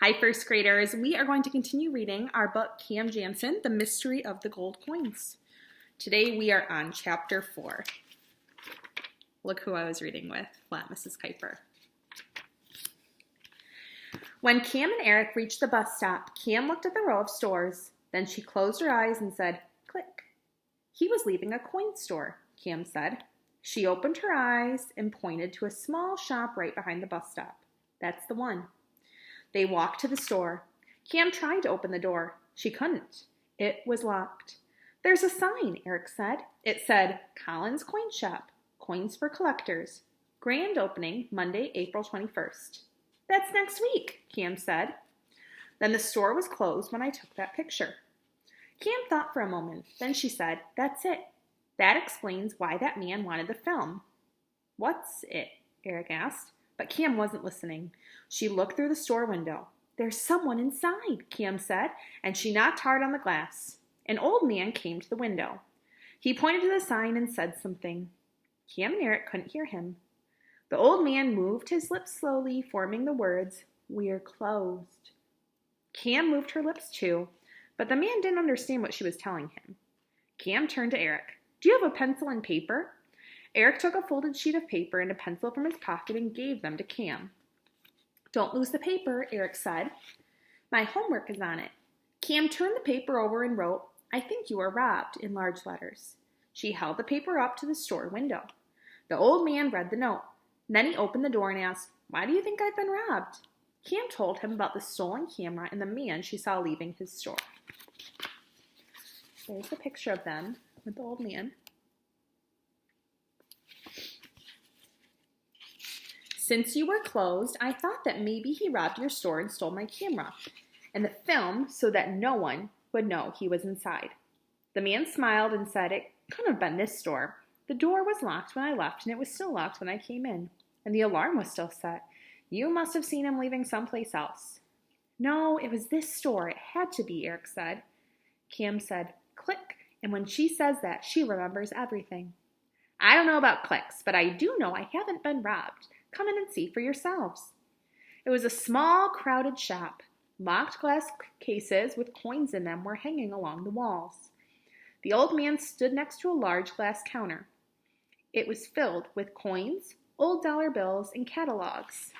Hi, first graders. We are going to continue reading our book, Cam Jansen, The Mystery of the Gold Coins. Today we are on chapter 4. Look who I was reading with, Flat Mrs. Kuiper. When Cam and Eric reached the bus stop, Cam looked at the row of stores. Then she closed her eyes and said, click. He was leaving a coin store, Cam said. She opened her eyes and pointed to a small shop right behind the bus stop. That's the one. They walked to the store. Cam tried to open the door. She couldn't. It was locked. There's a sign, Eric said. It said, Collins Coin Shop, coins for collectors. Grand opening, Monday, April 21st. That's next week, Cam said. Then the store was closed when I took that picture. Cam thought for a moment. Then she said, that's it. That explains why that man wanted the film. What's it? Eric asked. But Cam wasn't listening. She looked through the store window. There's someone inside, Cam said, and she knocked hard on the glass. An old man came to the window. He pointed to the sign and said something. Cam and Eric couldn't hear him. The old man moved his lips slowly, forming the words, we're closed. Cam moved her lips too, but the man didn't understand what she was telling him. Cam turned to Eric. Do you have a pencil and paper? Eric took a folded sheet of paper and a pencil from his pocket and gave them to Cam. Don't lose the paper, Eric said. My homework is on it. Cam turned the paper over and wrote, I think you were robbed, in large letters. She held the paper up to the store window. The old man read the note. Then he opened the door and asked, why do you think I've been robbed? Cam told him about the stolen camera and the man she saw leaving his store. There's the picture of them with the old man. Since you were closed, I thought that maybe he robbed your store and stole my camera and the film so that no one would know he was inside. The man smiled and said it couldn't have been this store. The door was locked when I left and it was still locked when I came in. And the alarm was still set. You must have seen him leaving someplace else. No, it was this store. It had to be, Eric said. Cam said, click. And when she says that, she remembers everything. I don't know about clicks, but I do know I haven't been robbed. Come in and see for yourselves. It was a small, crowded shop. Locked glass cases with coins in them were hanging along the walls. The old man stood next to a large glass counter. It was filled with coins, old dollar bills, and catalogs.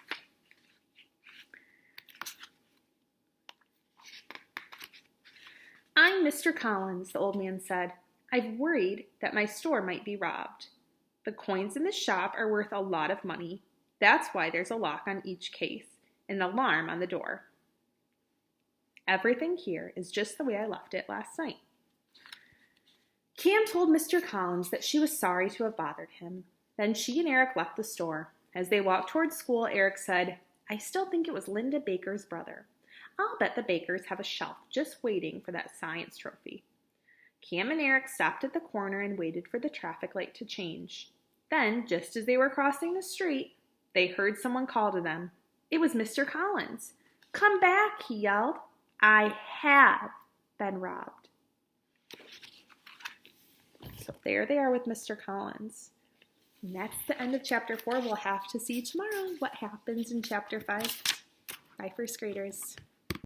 I'm Mr. Collins, the old man said. I've worried that my store might be robbed. The coins in the shop are worth a lot of money. That's why there's a lock on each case and an alarm on the door. Everything here is just the way I left it last night. Cam told Mr. Collins that she was sorry to have bothered him. Then she and Eric left the store. As they walked towards school, Eric said, I still think it was Linda Baker's brother. I'll bet the Bakers have a shelf just waiting for that science trophy. Cam and Eric stopped at the corner and waited for the traffic light to change. Then, just as they were crossing the street, they heard someone call to them. It was Mr. Collins. Come back, he yelled. I have been robbed. So there they are with Mr. Collins. And that's the end of chapter 4. We'll have to see tomorrow what happens in chapter 5. Bye, first graders.